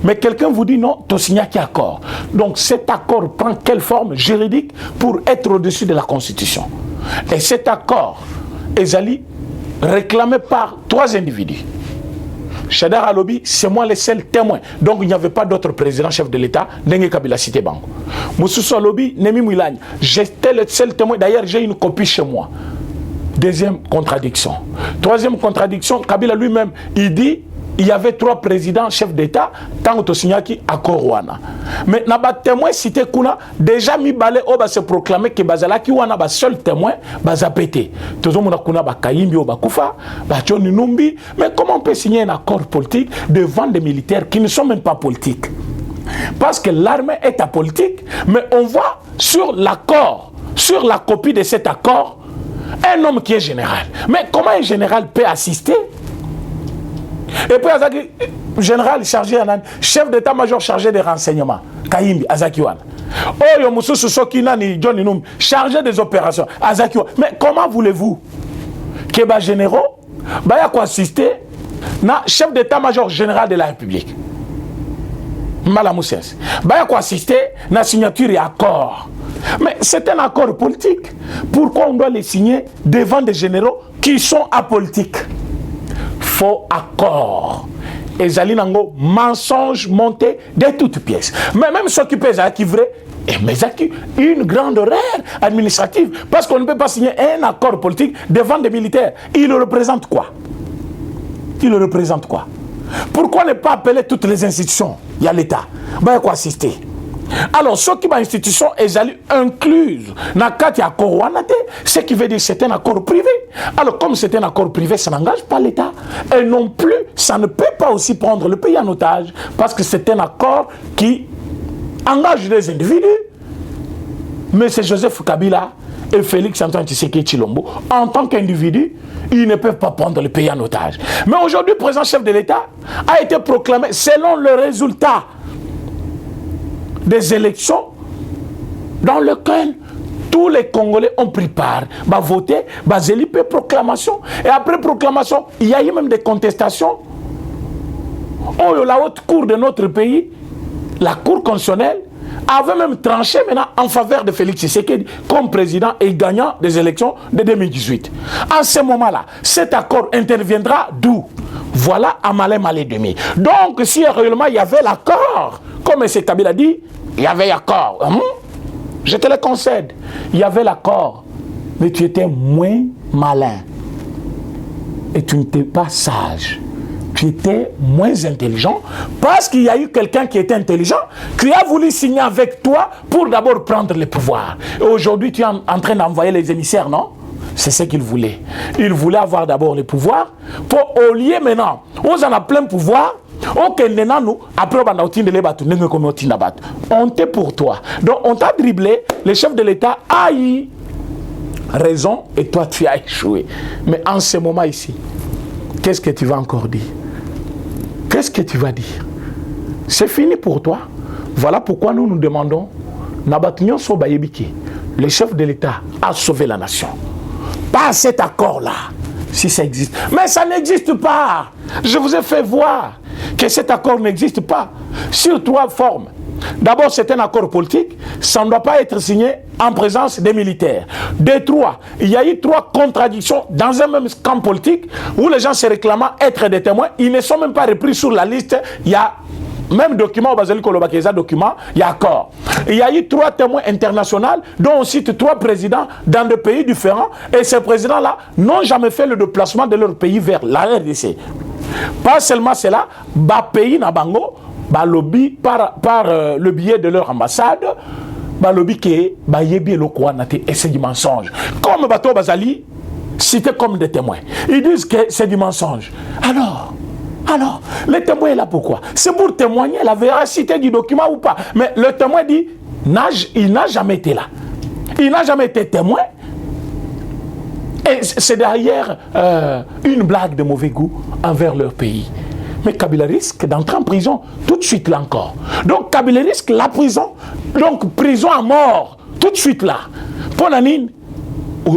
Mais quelqu'un vous dit non, tu signes qui accord. Donc cet accord prend quelle forme juridique pour être au-dessus de la Constitution? Et cet accord est réclamé par 3 individus. Chadar Alobi, c'est moi le seul témoin. Donc il n'y avait pas d'autre président chef de l'État. N'engé Kabila cité Bango. Moussoussou Alobi, Nemi Mouilane. J'étais le seul témoin. D'ailleurs, j'ai une copie chez moi. Deuxième contradiction. Troisième contradiction, Kabila lui-même, il dit il y avait 3 présidents chefs d'État tant que signaki à Korwana. Mais n'a témoin cité kuna déjà mi balé o ba se proclamer que bazala ki wana ba seul témoin baza pété. Tozo mona kuna ba kayimbi o ba kufa, ba choni numbi, mais comment on peut signer un accord politique devant des militaires qui ne sont même pas politiques? Parce que l'armée est apolitique, mais on voit sur l'accord, sur la copie de cet accord, un homme qui est général. Mais comment un général peut assister? Et puis Azaki, général chargé, chef d'état-major chargé des renseignements, Kayimbi, Azakiwan. Oh, Yomusu Sokina ni John Inum, chargé des opérations, Azakiwan. Mais comment voulez-vous que les généraux aient assister na chef d'état-major général de la République? Malamoussès. Aient assister na signature et accord. Mais c'est un accord politique. Pourquoi on doit les signer devant des généraux qui sont apolitiques? Faux accord. Et Zalinango, mensonge monté de toutes pièces. Mais même ceux qui pèsent à qui vrai, mais une grande erreur administrative. Parce qu'on ne peut pas signer un accord politique devant des militaires. Il représente quoi? Il représente quoi? Pourquoi ne pas appeler toutes les institutions? Il y a l'État. Il y a quoi assister? Alors, ce qui est institution est incluse dans le cas de ce qui veut dire que c'est un accord privé. Alors, comme c'est un accord privé, ça n'engage pas l'État. Et non plus, ça ne peut pas aussi prendre le pays en otage, parce que c'est un accord qui engage des individus. Mais c'est Joseph Kabila et Félix Antoine Tshisekedi Tshilombo, en tant qu'individus, ils ne peuvent pas prendre le pays en otage. Mais aujourd'hui, le président chef de l'État a été proclamé selon le résultat des élections dans lesquelles tous les Congolais ont pris part, voté, zélipé proclamation. Et après proclamation, il y a eu même des contestations. Oh, la haute cour de notre pays, la cour constitutionnelle, avait même tranché maintenant en faveur de Félix Tshisekedi comme président et gagnant des élections de 2018. En ce moment-là, cet accord interviendra d'où? Voilà Amalé Malé demi. Donc, si réellement il y avait l'accord, comme M. Kabila dit, il y avait l'accord. Je te le concède. Il y avait l'accord. Mais tu étais moins malin. Et tu n'étais pas sage. Tu étais moins intelligent. Parce qu'il y a eu quelqu'un qui était intelligent, qui a voulu signer avec toi pour d'abord prendre le pouvoir. Et aujourd'hui, tu es en train d'envoyer les émissaires, non? C'est ce qu'il voulait. Il voulait avoir d'abord le pouvoir pour, au lieu maintenant, on en a plein pouvoir. On t'est pour toi. Donc on t'a dribblé, le chef de l'État a eu raison et toi tu as échoué. Mais en ce moment ici, qu'est-ce que tu vas encore dire? Qu'est-ce que tu vas dire? C'est fini pour toi. Voilà pourquoi nous nous demandons, le chef de l'État a sauvé la nation. Pas cet accord-là, si ça existe. Mais ça n'existe pas. Je vous ai fait voir que cet accord n'existe pas. Sur 3 formes. D'abord, c'est un accord politique. Ça ne doit pas être signé en présence des militaires. De 3, il y a eu 3 contradictions dans un même camp politique où les gens se réclamant être des témoins. Ils ne sont même pas repris sur la liste. Il y a même document, document, il y a accord. Il y a eu 3 témoins internationaux, dont on cite 3 présidents dans des pays différents. Et ces présidents-là n'ont jamais fait le déplacement de leur pays vers la RDC. Pas seulement cela, bah pays na bango, bah lobby par le biais de leur ambassade, bah lobby qui bah yebi le quoi nate et c'est du mensonge. Comme Bato Bazali, cité comme des témoins. Ils disent que c'est du mensonge. Alors, le témoin est là pourquoi? C'est pour témoigner la véracité du document ou pas. Mais le témoin dit, il n'a jamais été là. Il n'a jamais été témoin. Et c'est derrière une blague de mauvais goût envers leur pays. Mais Kabila risque d'entrer en prison tout de suite là encore. Donc Kabila risque la prison. Donc prison à mort tout de suite là. Pour la nine,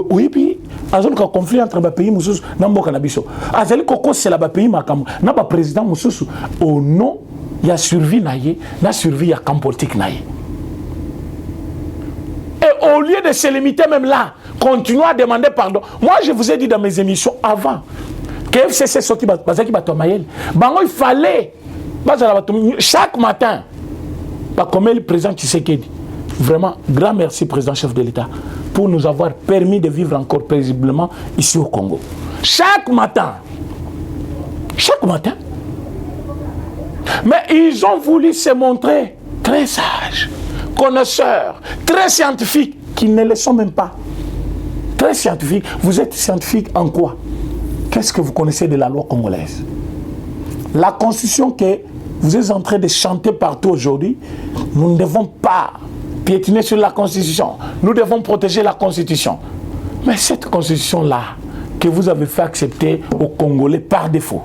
oui, puis, il y a un conflit entre les pays Moussous et Nambo-Kanabiso. Il y a un pays Makam, il y a un président Moussous. Au nom, il y a survie, il y a survie, il y a camp politique. Et au lieu de se limiter même là, continuez à demander pardon. Moi, je vous ai dit dans mes émissions avant que FCC sorti Bazaki Batomayel. Il fallait, chaque matin, comme le président Tshisekedi, vraiment, grand merci, président chef de l'État, pour nous avoir permis de vivre encore paisiblement ici au Congo. Chaque matin. Mais ils ont voulu se montrer très sages, connaisseurs, très scientifiques, qui ne le sont même pas. Très scientifiques. Vous êtes scientifique en quoi? Qu'est-ce que vous connaissez de la loi congolaise? La constitution que vous êtes en train de chanter partout aujourd'hui, nous ne devons pas piétiner sur la constitution. Nous devons protéger la constitution. Mais cette constitution-là, que vous avez fait accepter aux Congolais par défaut,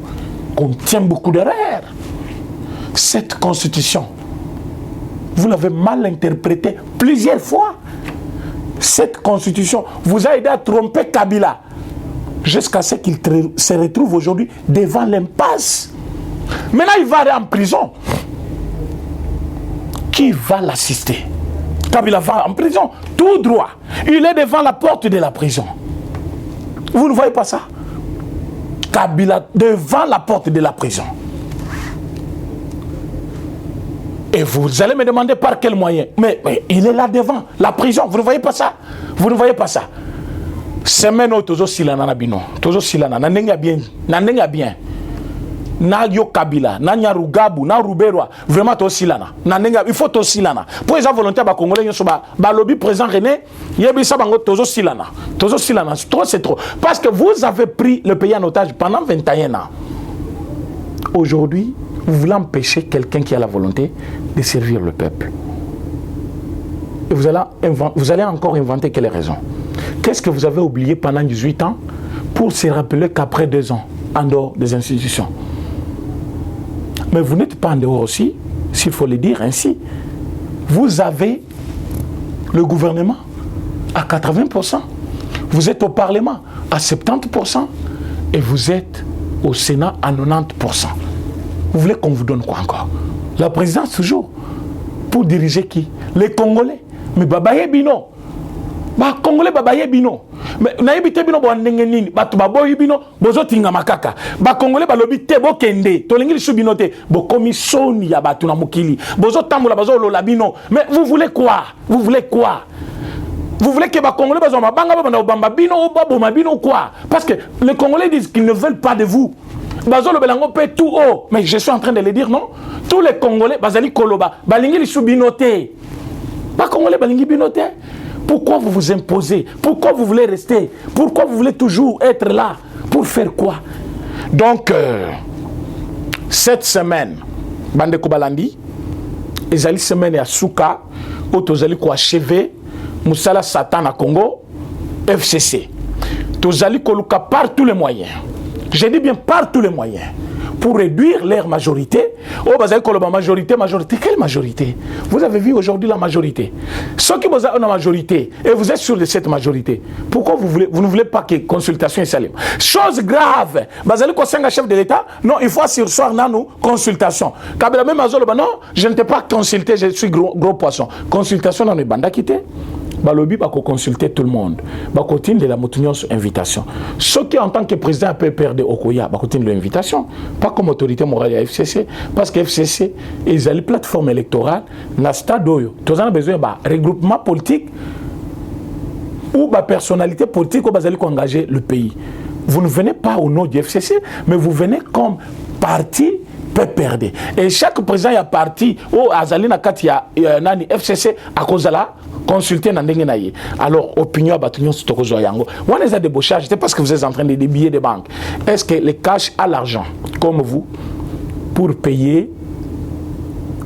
contient beaucoup d'erreurs. Cette constitution, vous l'avez mal interprétée plusieurs fois. Cette constitution vous a aidé à tromper Kabila jusqu'à ce qu'il se retrouve aujourd'hui devant l'impasse. Maintenant, il va aller en prison. Qui va l'assister? Kabila va en prison, tout droit. Il est devant la porte de la prison. Vous ne voyez pas ça? Kabila devant la porte de la prison. Et vous allez me demander par quel moyen? Mais il est là devant la prison. Vous ne voyez pas ça? Vous ne voyez pas ça? Semaine où tozo silana na bino, tozo silana na nenga bien. Na yo Kabila, na Nyarugabu, na Ruberwa, vraiment to silana. Na nenga, il faut to silana. Pour les volontaires ba congolais yo so ba lobby président René, yebi sa bango tozo silana. Tozo silana, trop c'est trop. Parce que vous avez pris le pays en otage pendant 21 ans. Aujourd'hui, vous voulez empêcher quelqu'un qui a la volonté de servir le peuple. Et vous allez encore inventer quelles raisons? Qu'est-ce que vous avez oublié pendant 18 ans pour se rappeler qu'après 2 ans, en dehors des institutions? Mais vous n'êtes pas en dehors aussi, s'il faut le dire ainsi. Vous avez le gouvernement à 80%, vous êtes au Parlement à 70% et vous êtes au Sénat à 90%. Vous voulez qu'on vous donne quoi encore? La présidence toujours. Pour diriger qui? Les Congolais. Mais Babaye Bino. Congolais Babaye Bino. Mais naïbité Bino Boandengenini. Batubaboy Bino. Bozotinga makaka. Congolais Balobi Tebo Kende. Tolengili Subinote. Bokomisoni ya Batuna Mukili. Bozotamula Bazolo Bino. Mais vous voulez quoi? Vous voulez quoi? Vous voulez que les Congolais Bino quoi? Parce que les Congolais disent qu'ils ne veulent pas de vous. Bazolo Belango paie tout haut. Mais je suis en train de le dire, non? Tous les Congolais, Bazali Koloba, Balingili Subinote. Pas Congolais, Balingi Binote. Pourquoi vous vous imposez? Pourquoi vous voulez rester? Pourquoi vous voulez toujours être là? Pour faire quoi? Donc, cette semaine, Bande Kobalandi, Ezali semaine à Souka, Otozali ko achevé, Moussala Satan à Congo, FCC. Tozali Koluka par tous les moyens. Je dis bien par tous les moyens pour réduire leur majorité. Oh, majorité, quelle majorité? Vous avez vu aujourd'hui la majorité. Ceux qui vous avez une majorité, et vous êtes sûr de cette majorité, pourquoi vous ne voulez pas que consultation soit libre? Chose grave, vous allez conseiller un chef de l'État, non, il faut sursoir nous consultation. Kabila même non, je ne t'ai pas consulté, je suis gros poisson. Consultation dans les bandes quitté. Balobi va consulter tout le monde. Va continuer de la montunion sur invitation. Ceux qui en tant que président peut perdre Okoya, va continuer l'invitation. Pas comme autorité morale à FCC, parce que FCC ils ont une plateforme électorale, na stade oyo. Tous on a besoin de regroupement politique ou de personnalité politique où vous allez engager le pays. Vous ne venez pas au nom du FCC, mais vous venez comme parti peut perdre. Et chaque président a parti au Azalina Katia nani FCC à cause de la consulter dans ndenge naie. Alors opinion batunion sur tokozo yango. On les a débauchage, c'est parce que vous êtes en train de des billets de banque. Est-ce que les cash à l'argent comme vous pour payer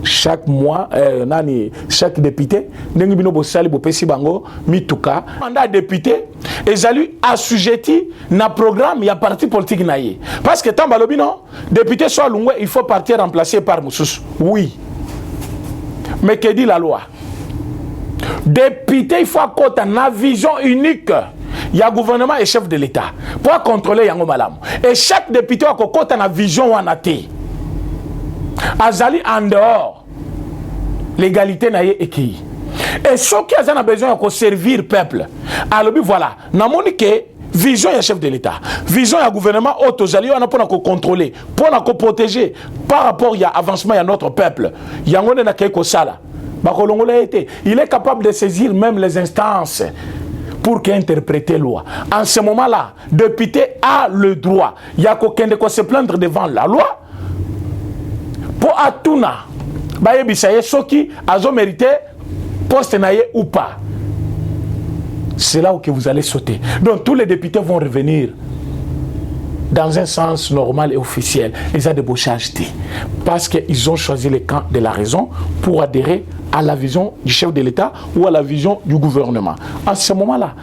chaque mois chaque député ndenge bino bosali bopesi bango mituka mandat député ezali assujetti na programme ya parti politique naie. Parce que tant balobi non député soit lungwe il faut partir remplacé par mususu. Oui. Mais que dit la loi? Député, il faut accorder une vision unique. Il y a gouvernement et chef de l'État pour contrôler Yango Malam. Et chaque député a accorder une vision ou un Azali en dehors. L'égalité n'a pas été. Et ceux qui ont besoin de servir le peuple. Alors, voilà. N'a que vision et chef de l'État. Vision et gouvernement autosali on a pour contrôler, pour protéger par rapport à l'avancement de notre peuple. Yango n'a que ça. Il est capable de saisir même les instances pour qu'interpréter la loi. En ce moment-là, le député a le droit. Il y a quelqu'un de se plaindre devant la loi. Pour Atuna, ceux qui ont mérité poste ou pas. C'est là où vous allez sauter. Donc tous les députés vont revenir dans un sens normal et officiel. Ils ont débauchage parce qu'ils ont choisi le camp de la raison pour adhérer à la vision du chef de l'État ou à la vision du gouvernement. En ce moment-là,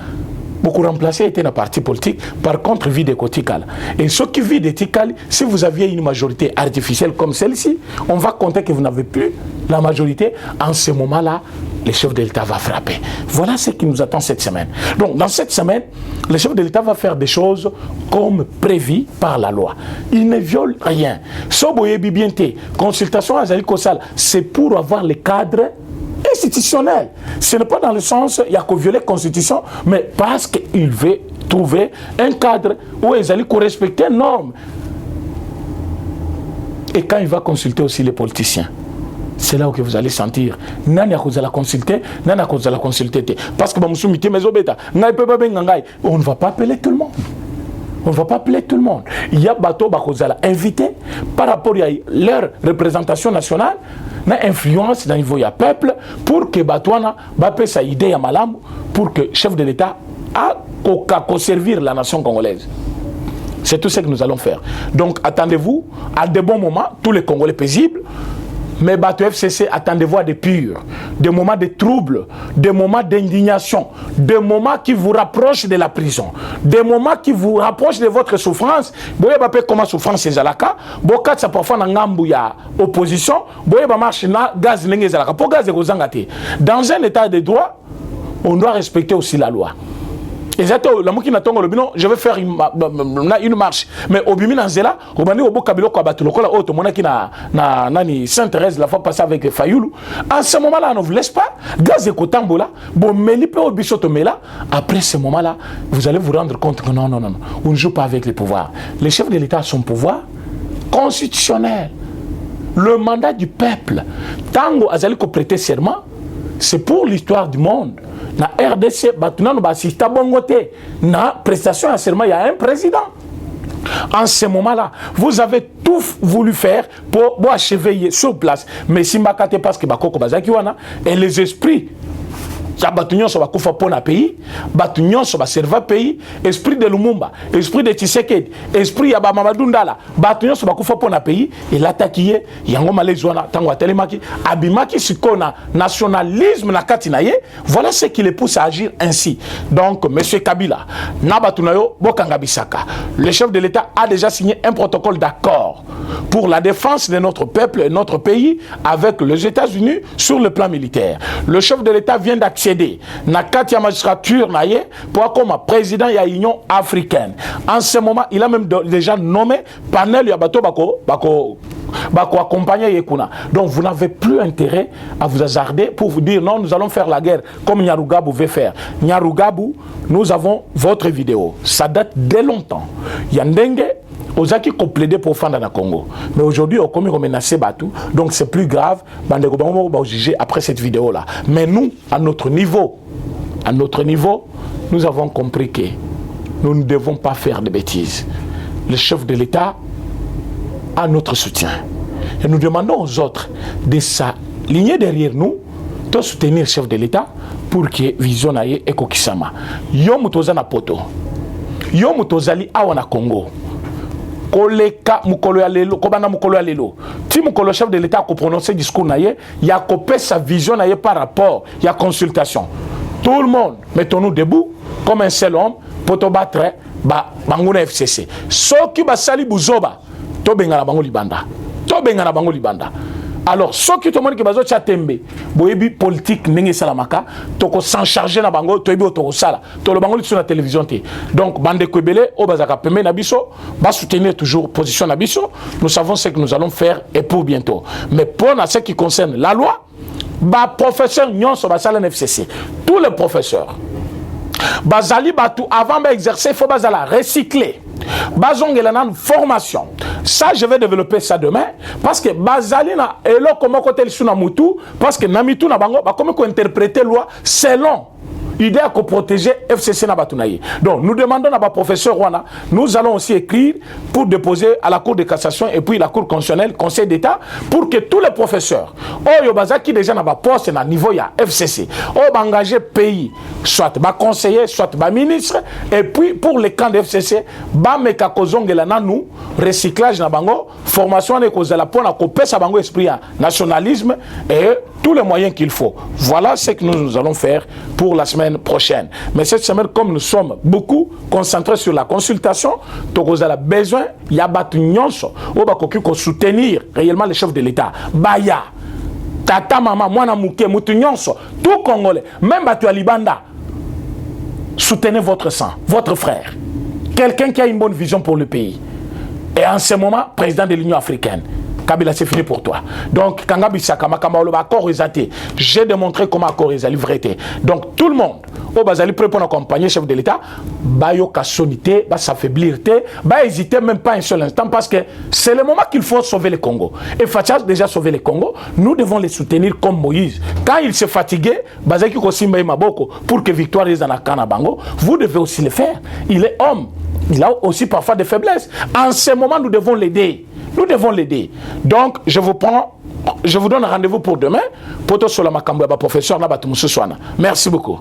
beaucoup remplacés étaient dans parti politique, par contre, vie de Kotikal. Et ceux qui vivent de Tikal, si vous aviez une majorité artificielle comme celle-ci, on va compter que vous n'avez plus la majorité. En ce moment-là, le chef de l'État va frapper. Voilà ce qui nous attend cette semaine. Donc, dans cette semaine, le chef de l'État va faire des choses comme prévu par la loi. Il ne viole rien. Soboye Bibiente, consultation à Zali Kossal, c'est pour avoir le cadre institutionnel. Ce n'est pas dans le sens il y a que violer la Constitution, mais parce qu'il veut trouver un cadre où ils allaient respecter les normes. Et quand il va consulter aussi les politiciens, c'est là où vous allez sentir nani akoza la consulter, nani akoza la consulter. Parce que on ne va pas appeler tout le monde. On ne va pas appeler tout le monde. Il y a bateau bakozala invité par rapport à leur représentation nationale, na influence dans le niveau du peuple pour que batouana bape sa idée à malam pour que chef de l'État a servir la nation congolaise. C'est tout ce que nous allons faire. Donc attendez-vous à de bons moments, tous les Congolais paisibles. Mais Bateau FCC, attendez-vous à des purs, des moments de troubles, des moments d'indignation, des moments qui vous rapprochent de la prison, des moments qui vous rapprochent de votre souffrance. Vous voyez comment souffrance est zalaka, bokat ça parfois na ngambu ya opposition, vous voyez marche na gaz nenge zalaka, pour gaz kozangate. Dans un état de droit, on doit respecter aussi la loi. Exactement, la mouki natongo le bino, je vais faire une marche. Mais au bimi nanzela, au bani au bokabilo kwa batulokola auto monaki na nani Sainte-Thérèse la fois passée avec Fayoulou. En ce moment-là, on ne vous laisse pas. Gaz et kotambola, bon melipe au bisoto mela. Après ce moment-là, vous allez vous rendre compte que non, on ne joue pas avec les pouvoirs. Les chefs de l'État sont pouvoir constitutionnel. Le mandat du peuple, tango azali ko prêter serment, c'est pour l'histoire du monde. Na RDC, maintenant nous assistons à Bongote. Na prestation à serment, il y a un président. En ce moment-là, vous avez tout voulu faire pour achever sur place. Mais si Mbakate parce que Bakoko Bazakiwana et les esprits ya batu nyonso bakufa pona pays, batu nyonso ba serva pays, esprit de Lumumba, esprit de Tshisekedi, esprit ya ba Mamadou Ndala, batu nyonso bakufa pona pays, et l'attaqué yango malezwana tango atelemaki abimaki sikona nationalisme na kati na ye, voilà ce qui les pousse à agir ainsi. Donc monsieur Kabila, na batu na yo bokanga bisaka. Le chef de l'État a déjà signé un protocole d'accord pour la défense de notre peuple et notre pays avec les États-Unis sur le plan militaire. Le chef de l'État vient d'accéder na kati ya magistrature na ye pour comme président de l'Union africaine. En ce moment, il a même déjà nommé panel ya bato bako accompagner Yekuna. Donc vous n'avez plus intérêt à vous hasarder pour vous dire non, nous allons faire la guerre comme Nyarugabu veut faire. Nyarugabu, nous avons votre vidéo. Ça date dès longtemps. Yandenge Ozaki qui plaidé pour fendre dans le Congo. Mais aujourd'hui, on a menacé Batou. Donc c'est plus grave. On va juger après cette vidéo-là. Mais nous, à notre niveau, nous avons compris que nous ne devons pas faire de bêtises. Le chef de l'État a notre soutien. Et nous demandons aux autres de s'aligner derrière nous, de soutenir le chef de l'État pour que vision aille et kokisama. Yo mutoza na poto. Yo mutozali awa na Congo. Koleka mukolo ya lelo, kobana mukolo ya lelo. Ti mukolo chef de l'État ko prononcer discours na ye, ya kopé sa vision na ye par rapport, ya consultation. Tout le monde, mettons-nous debout comme un seul homme pour te battre banguna FCC. Soki basali buzoba, to bengana bango libanda. To bengana bango libanda. Alors, ceux qui te montrent que bazo chatembe, boyebi politique n'engé salamaka, toko s'en charger na bango, toyebi otoko sala, to le bango sur la télévision té. Donc, bande kwebele, o bazaka peme na biso, ba soutenir toujours position na biso. Nous savons ce que nous allons faire et pour bientôt. Mais pour ce qui concerne la loi, ba professeur nyon so basala FCC, tous les professeurs, bazali batu avant d'exercer, il faut bazala recycler. Bazongela une formation. Ça, je vais développer ça demain. Parce que Bazalina et là, comment côté le mutu, parce que Namitu na bango, comment interpréter loi selon l'idée à protéger FCC na batunaye. Donc, nous demandons à la professeur Rwanda, nous allons aussi écrire pour déposer à la Cour de cassation et puis la Cour constitutionnelle, Conseil d'État, pour que tous les professeurs, qui déjà na poste na niveau ya FCC, engagé pays, soit conseiller, soit ministre, et puis pour les camps de FCC, meka kozongela na nous, recyclage na bango, formation ne kozala pour na kopé sa bango esprit nationalisme et tous les moyens qu'il faut. Voilà ce que nous allons faire pour la semaine prochaine. Mais cette semaine, comme nous sommes beaucoup concentrés sur la consultation, nous avons besoin, il y a battu nyonso, ou soutenir réellement les chefs de l'État. Baya, tata, maman, mwana mouké, moutou nyonso, tout Congolais, même battu à Libanda, soutenez votre sang, votre frère. Quelqu'un qui a une bonne vision pour le pays. Et en ce moment, président de l'Union africaine. Kabila, c'est fini pour toi. Donc, Kangabi Sakama, accord réalisé. J'ai démontré comment accord réalisé. Donc, tout le monde, au Bazali, prêt pour accompagner le chef de l'État, bayo kassonité, s'affaiblir, hésiter même pas un seul instant parce que c'est le moment qu'il faut sauver le Congo. Et Fatia a déjà sauvé le Congo. Nous devons les soutenir comme Moïse. Quand il s'est fatigué, Bazaki Kosimba Maboko, pour que victoire est dans la Kanabango, vous devez aussi le faire. Il est homme. Il a aussi parfois des faiblesses. En ce moment, nous devons l'aider. Nous devons l'aider. Donc, je vous donne rendez-vous pour demain. Poto Solama Kambouaba, professeur Nabatou Souswana. Merci beaucoup.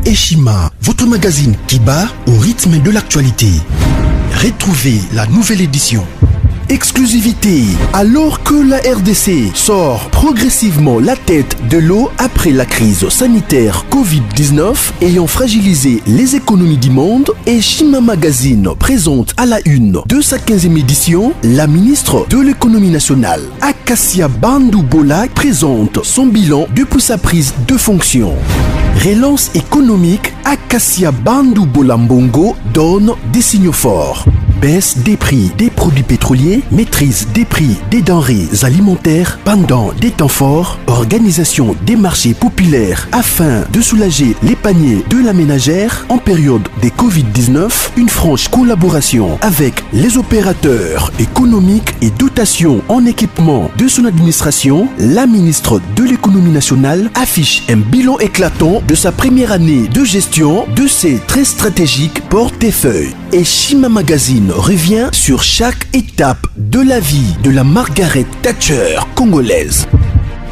Eshima, votre magazine qui bat au rythme de l'actualité. Retrouvez la nouvelle édition. Exclusivité, alors que la RDC sort progressivement la tête de l'eau après la crise sanitaire Covid-19 ayant fragilisé les économies du monde, Eshima Magazine présente à la une de sa 15e édition la ministre de l'économie nationale, Akassia Bandou Bola, présente son bilan depuis sa prise de fonction. Relance économique, Akassia Bandou Bola Mbongo donne des signaux forts. Baisse des prix des produits pétroliers, maîtrise des prix des denrées alimentaires pendant des temps forts, organisation des marchés populaires afin de soulager les paniers de la ménagère en période de Covid-19, une franche collaboration avec les opérateurs économiques et dotation en équipement de son administration, la ministre de l'économie nationale affiche un bilan éclatant de sa première année de gestion de ses très stratégiques portefeuilles. Eshima Magazine revient sur chaque étape de la vie de la Margaret Thatcher congolaise.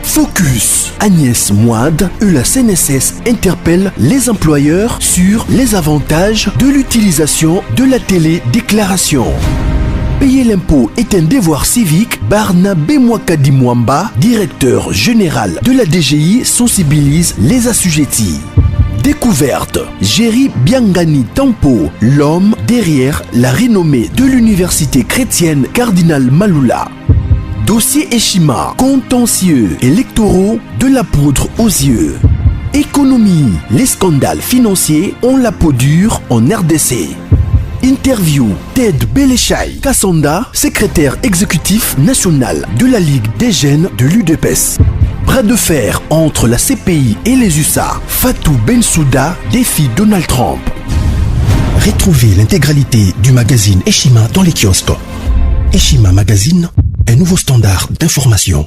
Focus. Agnès Moide et la CNSS interpellent les employeurs sur les avantages de l'utilisation de la télédéclaration. Payer l'impôt est un devoir civique. Barnabé Mwakadi Mwamba, directeur général de la DGI, sensibilise les assujettis. Découverte. Jerry Biangani Tampo, l'homme derrière la renommée de l'université chrétienne Cardinal Malula. Dossier Eshima, contentieux électoraux, de la poudre aux yeux. Économie, les scandales financiers ont la peau dure en RDC. Interview, Ted Belechai Kassonda, secrétaire exécutif national de la Ligue des jeunes de l'UDPS. Bras de fer entre la CPI et les USA. Fatou Bensouda défie Donald Trump. Retrouvez l'intégralité du magazine Eshima dans les kiosques. Eshima Magazine, un nouveau standard d'information.